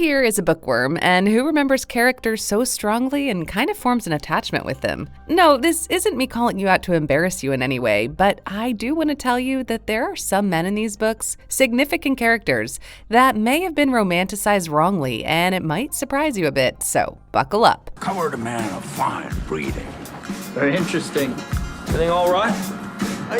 here is a bookworm, and who remembers characters so strongly and kind of forms an attachment with them? No, this isn't me calling you out to embarrass you in any way, but I do want to tell you that there are some men in these books, significant characters, that may have been romanticized wrongly, and it might surprise you a bit, so buckle up. Covered a man of fine breeding. Very interesting. Everything all right?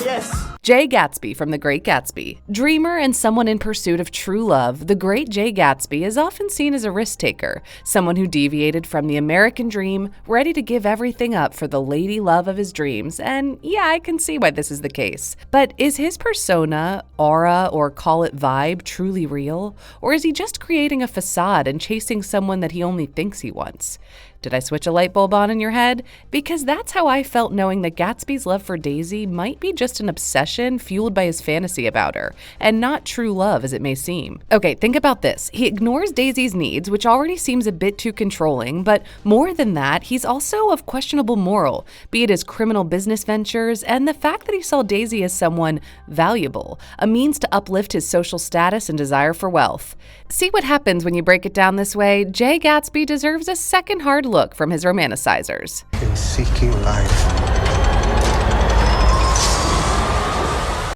Yes. Jay Gatsby from The Great Gatsby. Dreamer and someone in pursuit of true love, the great Jay Gatsby is often seen as a risk-taker, someone who deviated from the American dream, ready to give everything up for the lady love of his dreams, and yeah, I can see why this is the case. But is his persona, aura, or call it vibe truly real? Or is he just creating a facade and chasing someone that he only thinks he wants? Did I switch a light bulb on in your head? Because that's how I felt knowing that Gatsby's love for Daisy might be just an obsession fueled by his fantasy about her, and not true love as it may seem. Okay, think about this. He ignores Daisy's needs, which already seems a bit too controlling, but more than that, he's also of questionable moral, be it his criminal business ventures, and the fact that he saw Daisy as someone valuable, a means to uplift his social status and desire for wealth. See what happens when you break it down this way? Jay Gatsby deserves a second hard look from his romanticizers. In seeking life.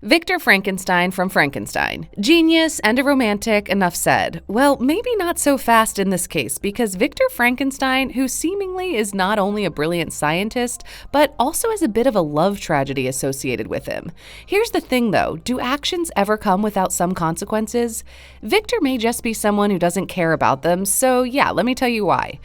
Victor Frankenstein from Frankenstein. Genius and a romantic, enough said. Well, maybe not so fast in this case, because Victor Frankenstein, who seemingly is not only a brilliant scientist, but also has a bit of a love tragedy associated with him. Here's the thing though, do actions ever come without some consequences? Victor may just be someone who doesn't care about them, so yeah, let me tell you why.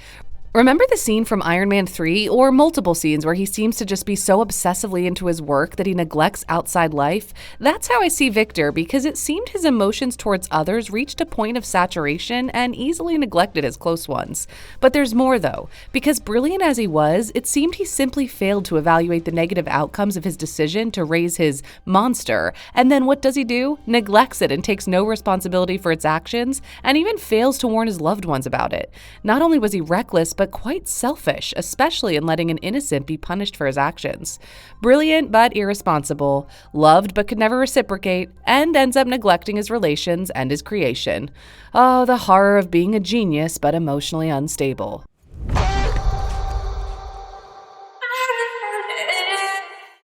Remember the scene from Iron Man 3, or multiple scenes where he seems to just be so obsessively into his work that he neglects outside life? That's how I see Victor, because it seemed his emotions towards others reached a point of saturation and easily neglected his close ones. But there's more though, because brilliant as he was, it seemed he simply failed to evaluate the negative outcomes of his decision to raise his monster, and then what does he do? Neglects it and takes no responsibility for its actions, and even fails to warn his loved ones about it. Not only was he reckless, but quite selfish, especially in letting an innocent be punished for his actions. Brilliant but irresponsible, loved but could never reciprocate, and ends up neglecting his relations and his creation. Oh, the horror of being a genius but emotionally unstable.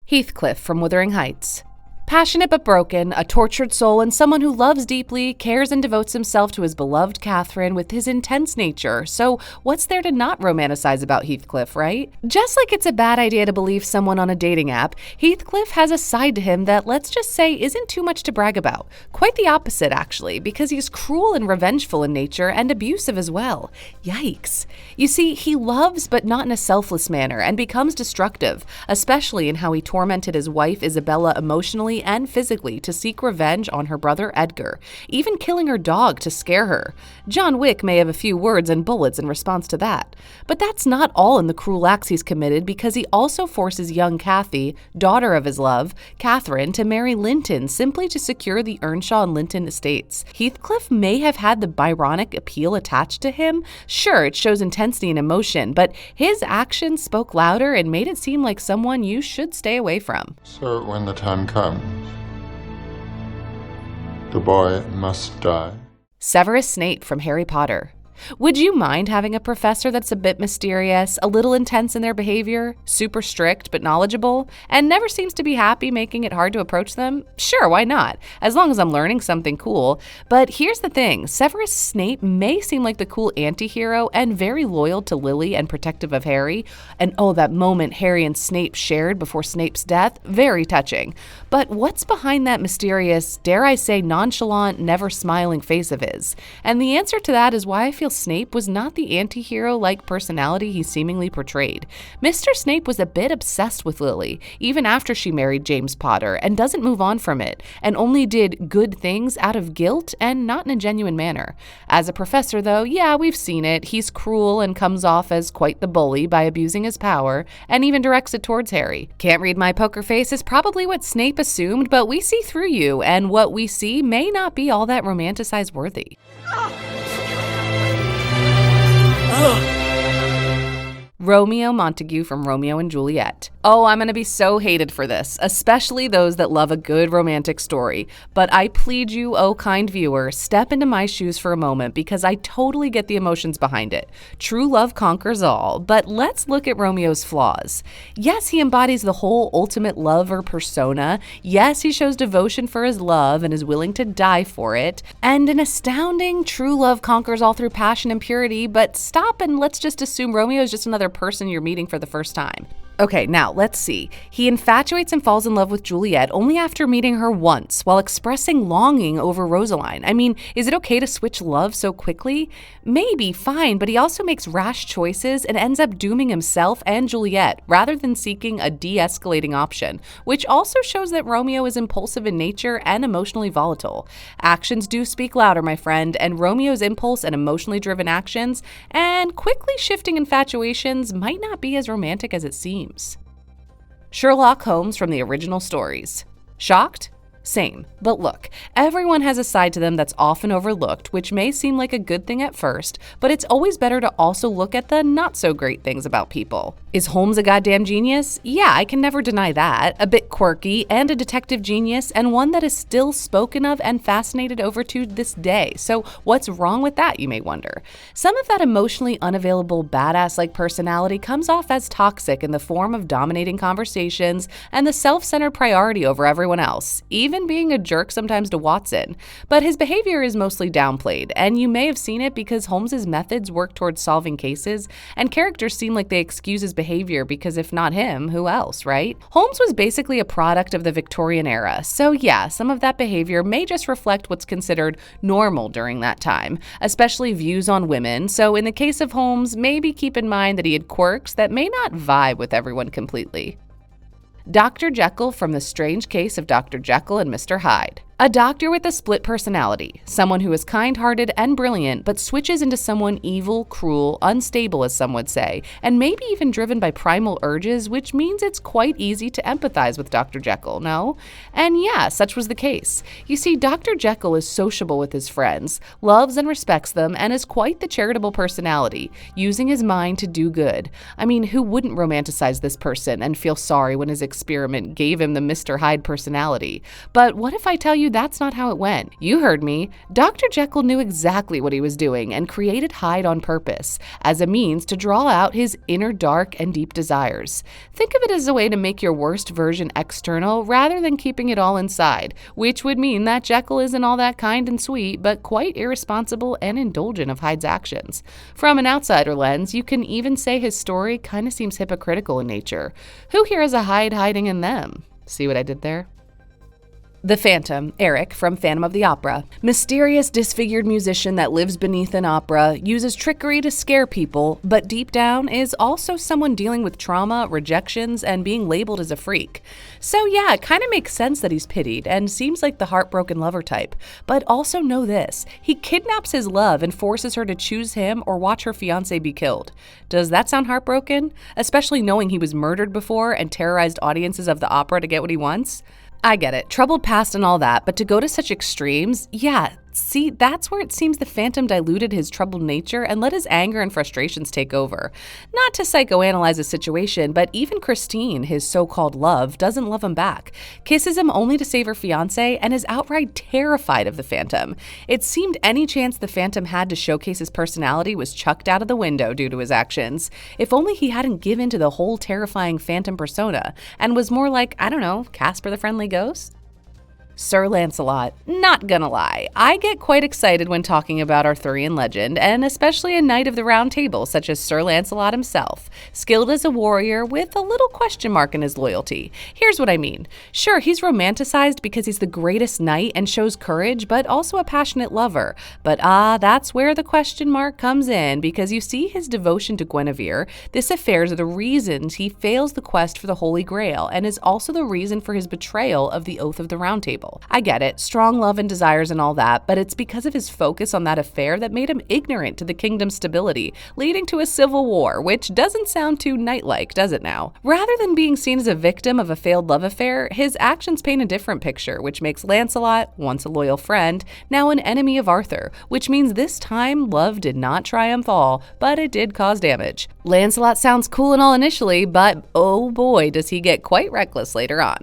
Heathcliff from Wuthering Heights. Passionate but broken, a tortured soul, and someone who loves deeply, cares and devotes himself to his beloved Catherine with his intense nature. So what's there to not romanticize about Heathcliff, right? Just like it's a bad idea to believe someone on a dating app, Heathcliff has a side to him that, let's just say, isn't too much to brag about. Quite the opposite, actually, because he's cruel and revengeful in nature and abusive as well. Yikes. You see, he loves but not in a selfless manner and becomes destructive, especially in how he tormented his wife Isabella emotionally and physically to seek revenge on her brother Edgar, even killing her dog to scare her. John Wick may have a few words and bullets in response to that. But that's not all in the cruel acts he's committed, because he also forces young Kathy, daughter of his love, Catherine, to marry Linton simply to secure the Earnshaw and Linton estates. Heathcliff may have had the Byronic appeal attached to him. Sure, it shows intensity and emotion, but his actions spoke louder and made it seem like someone you should stay away from. So when the time comes, the boy must die. Severus Snape from Harry Potter. Would you mind having a professor that's a bit mysterious, a little intense in their behavior, super strict but knowledgeable, and never seems to be happy making it hard to approach them? Sure, why not? As long as I'm learning something cool. But here's the thing, Severus Snape may seem like the cool anti-hero and very loyal to Lily and protective of Harry. And oh, that moment Harry and Snape shared before Snape's death, very touching. But what's behind that mysterious, dare I say nonchalant, never smiling face of his? And the answer to that is why I feel Snape was not the anti-hero-like personality he seemingly portrayed. Mr. Snape was a bit obsessed with Lily, even after she married James Potter, and doesn't move on from it, and only did good things out of guilt and not in a genuine manner. As a professor, though, yeah, we've seen it. He's cruel and comes off as quite the bully by abusing his power, and even directs it towards Harry. Can't read my poker face is probably what Snape assumed, but we see through you, and what we see may not be all that romanticized worthy. Romeo Montague from Romeo and Juliet. Oh, I'm going to be so hated for this, especially those that love a good romantic story. But I plead you, oh kind viewer, step into my shoes for a moment because I totally get the emotions behind it. True love conquers all, but let's look at Romeo's flaws. Yes, he embodies the whole ultimate lover persona. Yes, he shows devotion for his love and is willing to die for it. And an astounding true love conquers all through passion and purity, but stop and let's just assume Romeo is just another person you're meeting for the first time. Okay, now let's see. He infatuates and falls in love with Juliet only after meeting her once, while expressing longing over Rosaline. I mean, is it okay to switch love so quickly? Maybe, fine, but he also makes rash choices and ends up dooming himself and Juliet, rather than seeking a de-escalating option, which also shows that Romeo is impulsive in nature and emotionally volatile. Actions do speak louder, my friend, and Romeo's impulse and emotionally driven actions and quickly shifting infatuations might not be as romantic as it seems. Sherlock Holmes from the original stories. Shocked? Same. But look, everyone has a side to them that's often overlooked, which may seem like a good thing at first, but it's always better to also look at the not-so-great things about people. Is Holmes a goddamn genius? Yeah, I can never deny that. A bit quirky and a detective genius, and one that is still spoken of and fascinated over to this day. So what's wrong with that, you may wonder? Some of that emotionally unavailable badass-like personality comes off as toxic in the form of dominating conversations and the self-centered priority over everyone else, even being a jerk sometimes to Watson. But his behavior is mostly downplayed, and you may have seen it because Holmes's methods work towards solving cases, and characters seem like they excuse his behavior because if not him, who else, right? Holmes was basically a product of the Victorian era, so yeah, some of that behavior may just reflect what's considered normal during that time, especially views on women, so in the case of Holmes, maybe keep in mind that he had quirks that may not vibe with everyone completely. Dr. Jekyll from The Strange Case of Dr. Jekyll and Mr. Hyde. A doctor with a split personality, someone who is kind-hearted and brilliant but switches into someone evil, cruel, unstable as some would say, and maybe even driven by primal urges, which means it's quite easy to empathize with Dr. Jekyll, no? And yeah, such was the case. You see, Dr. Jekyll is sociable with his friends, loves and respects them, and is quite the charitable personality, using his mind to do good. I mean, who wouldn't romanticize this person and feel sorry when his experiment gave him the Mr. Hyde personality? But what if I tell you that's not how it went? You heard me. Dr. Jekyll knew exactly what he was doing and created Hyde on purpose, as a means to draw out his inner dark and deep desires. Think of it as a way to make your worst version external rather than keeping it all inside, which would mean that Jekyll isn't all that kind and sweet, but quite irresponsible and indulgent of Hyde's actions. From an outsider lens, you can even say his story kind of seems hypocritical in nature. Who here has a Hyde hiding in them? See what I did there? The Phantom, Eric from Phantom of the Opera. Mysterious, disfigured musician that lives beneath an opera, uses trickery to scare people, but deep down is also someone dealing with trauma, rejections, and being labeled as a freak. So yeah, it kind of makes sense that he's pitied and seems like the heartbroken lover type. But also know this, he kidnaps his love and forces her to choose him or watch her fiancé be killed. Does that sound heartbroken? Especially knowing he was murdered before and terrorized audiences of the opera to get what he wants? I get it, troubled past and all that, but to go to such extremes, yeah, see, that's where it seems the Phantom diluted his troubled nature and let his anger and frustrations take over. Not to psychoanalyze the situation, but even Christine, his so-called love, doesn't love him back, kisses him only to save her fiancé, and is outright terrified of the Phantom. It seemed any chance the Phantom had to showcase his personality was chucked out of the window due to his actions. If only he hadn't given to the whole terrifying Phantom persona, and was more like, I don't know, Casper the Friendly Ghost? Sir Lancelot. Not gonna lie, I get quite excited when talking about Arthurian legend, and especially a knight of the Round Table such as Sir Lancelot himself, skilled as a warrior with a little question mark in his loyalty. Here's what I mean. Sure, he's romanticized because he's the greatest knight and shows courage, but also a passionate lover. But that's where the question mark comes in, because you see his devotion to Guinevere. This affair is the reasons he fails the quest for the Holy Grail, and is also the reason for his betrayal of the Oath of the Round Table. rival. I get it, strong love and desires and all that, but it's because of his focus on that affair that made him ignorant to the kingdom's stability, leading to a civil war, which doesn't sound too knight-like, does it now? Rather than being seen as a victim of a failed love affair, his actions paint a different picture, which makes Lancelot, once a loyal friend, now an enemy of Arthur, which means this time love did not triumph all, but it did cause damage. Lancelot sounds cool and all initially, but oh boy does he get quite reckless later on.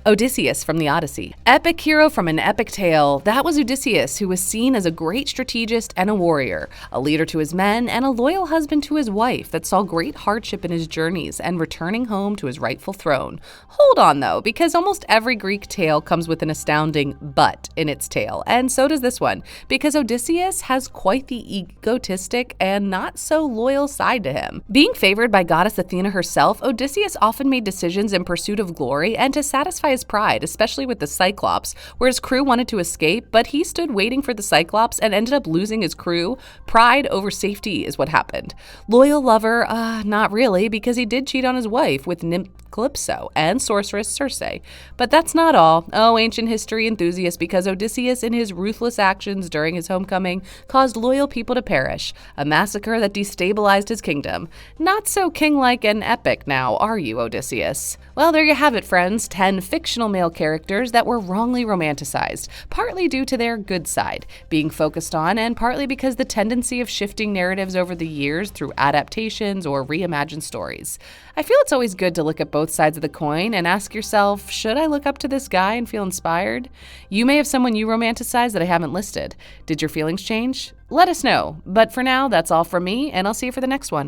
Odysseus from the Odyssey. Epic hero from an epic tale, that was Odysseus, who was seen as a great strategist and a warrior, a leader to his men, and a loyal husband to his wife that saw great hardship in his journeys and returning home to his rightful throne. Hold on though, because almost every Greek tale comes with an astounding but in its tale, and so does this one, because Odysseus has quite the egotistic and not so loyal side to him. Being favored by goddess Athena herself, Odysseus often made decisions in pursuit of glory and to satisfy his pride, especially with the Cyclops, where his crew wanted to escape, but he stood waiting for the Cyclops and ended up losing his crew. Pride over safety is what happened. Loyal lover, not really, because he did cheat on his wife with nymph Calypso and sorceress Circe. But that's not all. Oh, ancient history enthusiasts, because Odysseus, in his ruthless actions during his homecoming, caused loyal people to perish, a massacre that destabilized his kingdom. Not so king-like and epic now, are you, Odysseus? Well, there you have it, friends. 10 fictional male characters that were wrongly romanticized, partly due to their good side being focused on, and partly because the tendency of shifting narratives over the years through adaptations or reimagined stories. I feel it's always good to look at both sides of the coin and ask yourself, should I look up to this guy and feel inspired? You may have someone you romanticize that I haven't listed. Did your feelings change? Let us know. But for now, that's all from me, and I'll see you for the next one.